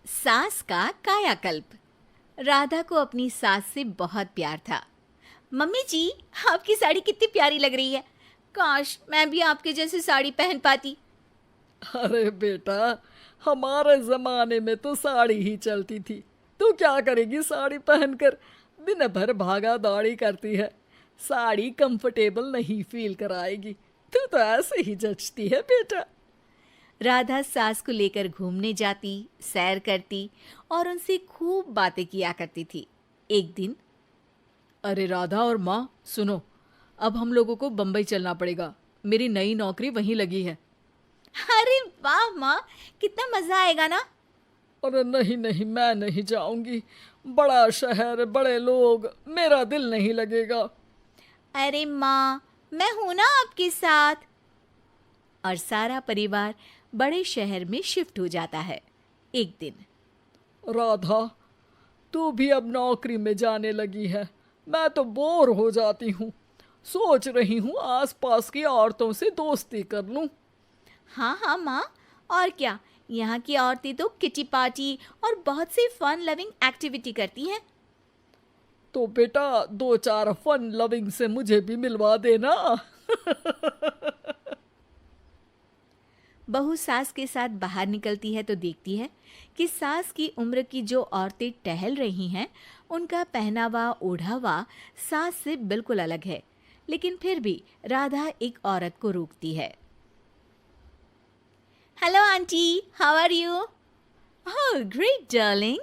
सास का कायाकल्प। राधा को अपनी सास से बहुत प्यार था। मम्मी जी, आपकी साड़ी कितनी प्यारी लग रही है। काश मैं भी आपके जैसी साड़ी पहन पाती। अरे बेटा, हमारे जमाने में तो साड़ी ही चलती थी। तू क्या करेगी साड़ी पहनकर? दिन भर भागा दौड़ी करती है। साड़ी कंफर्टेबल नहीं फील कराएगी। तू तो ऐसे ही जचती है बेटा। राधा सास को लेकर घूमने जाती, सैर करती और उनसे खूब बातें किया करती थी। एक दिन, अरे राधा और माँ सुनो, अब हम लोगों को बम्बई चलना पड़ेगा। मेरी नई नौकरी वहीं लगी है। अरे वाह माँ, कितना मजा आएगा ना। अरे नहीं नहीं, मैं नहीं जाऊंगी। बड़ा शहर, बड़े लोग, मेरा दिल नहीं लगेगा। अरे माँ, मैं हूं ना आपके साथ। और सारा परिवार बड़े शहर में शिफ्ट हो जाता है। एक दिन, राधा, तू भी अब नौकरी में जाने लगी है। मैं तो बोर हो जाती हूँ। सोच रही हूँ आसपास की औरतों से दोस्ती कर लूँ। हाँ हाँ माँ, और क्या। यहाँ की औरतें तो किटी पार्टी और बहुत सी फन लविंग एक्टिविटी करती हैं। तो बेटा, दो चार फन लविंग से मुझे भी मिलवा देना। बहू सास के साथ बाहर निकलती है तो देखती है कि सास की उम्र की जो औरतें टहल रही हैं, उनका पहनावा ओढ़ावा सास से बिल्कुल अलग है। लेकिन फिर भी राधा एक औरत को रोकती है। Hello aunty, how are you? Oh great darling.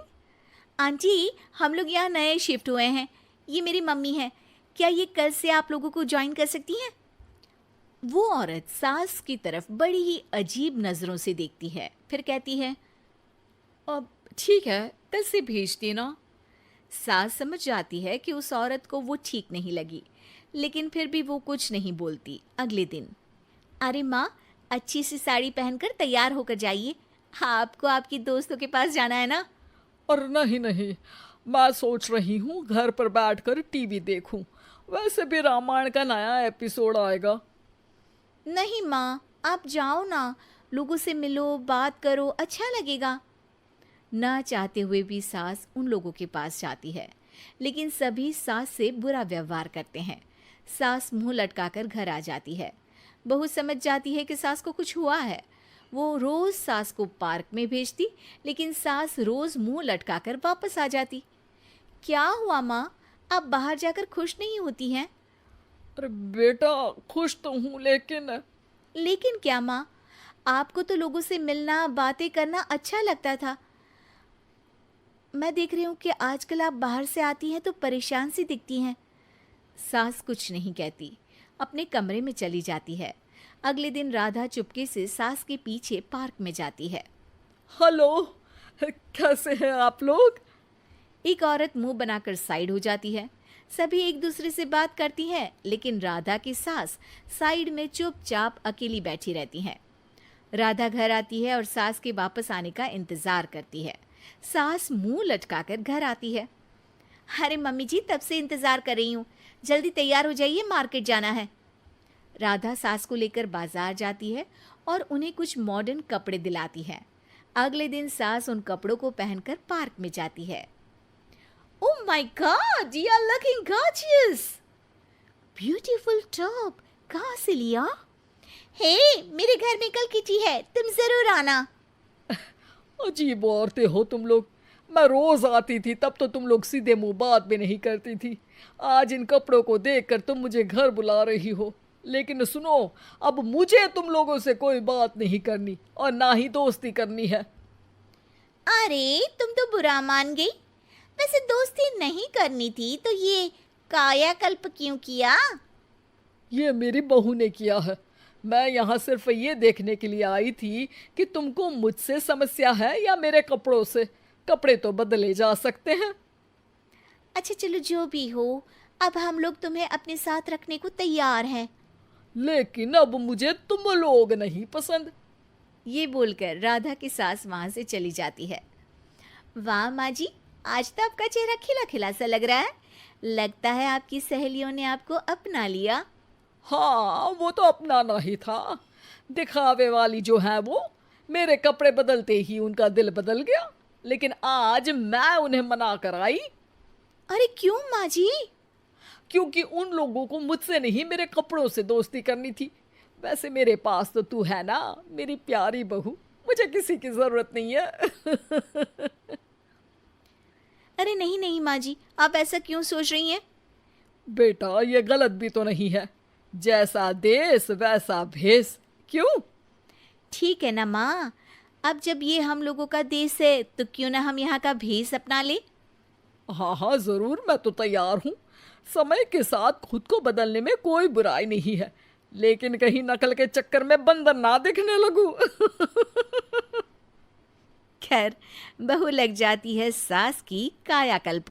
Aunty, हम लोग यहाँ नए शिफ्ट हुए हैं। ये मेरी मम्मी है। क्या ये कल से आप लोगों को ज्वाइन कर सकती हैं? वो औरत सास की तरफ बड़ी ही अजीब नज़रों से देखती है, फिर कहती है, अब ठीक है, कल से भेज देना। सास समझ जाती है कि उस औरत को वो ठीक नहीं लगी, लेकिन फिर भी वो कुछ नहीं बोलती। अगले दिन, अरे माँ, अच्छी सी साड़ी पहनकर तैयार होकर जाइए। आपको आपकी दोस्तों के पास जाना है ना। और नहीं नहीं, मैं सोच रही हूँ घर पर बैठकर टीवी देखूं। वैसे भी रामायण का नया एपिसोड आएगा। नहीं माँ, आप जाओ ना, लोगों से मिलो, बात करो, अच्छा लगेगा। ना चाहते हुए भी सास उन लोगों के पास जाती है, लेकिन सभी सास से बुरा व्यवहार करते हैं। सास मुंह लटकाकर घर आ जाती है। बहू समझ जाती है कि सास को कुछ हुआ है। वो रोज सास को पार्क में भेजती, लेकिन सास रोज मुंह लटकाकर वापस आ जाती। क्या हुआ माँ, आप बाहर जाकर खुश नहीं होती हैं? अरे बेटा, खुश तो हूँ लेकिन लेकिन क्या माँ, आपको तो लोगों से मिलना, बातें करना अच्छा लगता था। मैं देख रही हूँ कि आजकल आप बाहर से आती हैं तो परेशान सी दिखती हैं। सास कुछ नहीं कहती, अपने कमरे में चली जाती है। अगले दिन राधा चुपके से सास के पीछे पार्क में जाती है। हेलो, कैसे हैं आप लोग? एक औरत मुंह बनाकर साइड हो जाती है। सभी एक दूसरे से बात करती हैं, लेकिन राधा की सास साइड में चुपचाप अकेली बैठी रहती हैं। राधा घर आती है और सास के वापस आने का इंतजार करती है। सास मुंह लटकाकर घर आती है। अरे मम्मी जी, तब से इंतजार कर रही हूँ, जल्दी तैयार हो जाइए, मार्केट जाना है। राधा सास को लेकर बाजार जाती है और उन्हें कुछ मॉडर्न कपड़े दिलाती है। अगले दिन सास उन कपड़ों को पहनकर पार्क में जाती है। Oh my God, you are looking gorgeous. Beautiful top, कहाँ से लिया? हे, मेरे घर में कल किटी है, तुम जरूर आना। अजीब औरतें हो तुम लोग। मैं रोज आती थी तब तो तुम लोग सीधे मुंह बात भी नहीं करती थी। आज इन कपड़ों को देखकर तुम मुझे घर बुला रही हो। लेकिन सुनो, अब मुझे तुम लोगों से कोई बात नहीं करनी और ना ही दोस्ती करनी है। अरे तुम तो बुरा मान गई। वैसे दोस्ती नहीं करनी थी तो ये कायाकल्प क्यों किया? ये मेरी बहू ने किया है। मैं यहाँ सिर्फ ये देखने के लिए आई थी कि तुमको मुझसे समस्या है या मेरे कपड़ों से। कपड़े तो बदले जा सकते हैं। अच्छा चलो, जो भी हो, अब हम लोग तुम्हें अपने साथ रखने को तैयार हैं। लेकिन अब मुझे तुम लोग नहीं पसंद। ये बोलकर राधा की सास वहां से चली जाती है। वाह माँ जी, आज तो आपका चेहरा खिला खिला सा लग रहा है। लगता है आपकी सहेलियों ने आपको अपना लिया। हाँ, वो तो अपनाना ही था। दिखावे वाली जो है वो, मेरे कपड़े बदलते ही उनका दिल बदल गया। लेकिन आज मैं उन्हें मना कर आई, अरे क्यों माँ जी? क्योंकि उन लोगों को मुझसे नहीं मेरे कपड़ों से दोस्ती करनी थी। वैसे मेरे पास तो तू है ना, मेरी प्यारी बहू, मुझे किसी की जरूरत नहीं है। अरे नहीं नहीं माँ जी, आप ऐसा क्यों सोच रही हैं? बेटा ये गलत भी तो नहीं है, जैसा देश वैसा भेष। क्यों? ठीक है ना माँ, अब जब ये हम लोगों का देश है तो क्यों ना हम यहाँ का भेष अपना ले। हाँ हाँ जरूर, मैं तो तैयार हूँ। समय के साथ खुद को बदलने में कोई बुराई नहीं है, लेकिन कहीं नकल के चक्कर में बंदर ना दिखने लगूं। खैर, बहू लग जाती है सास की कायाकल्प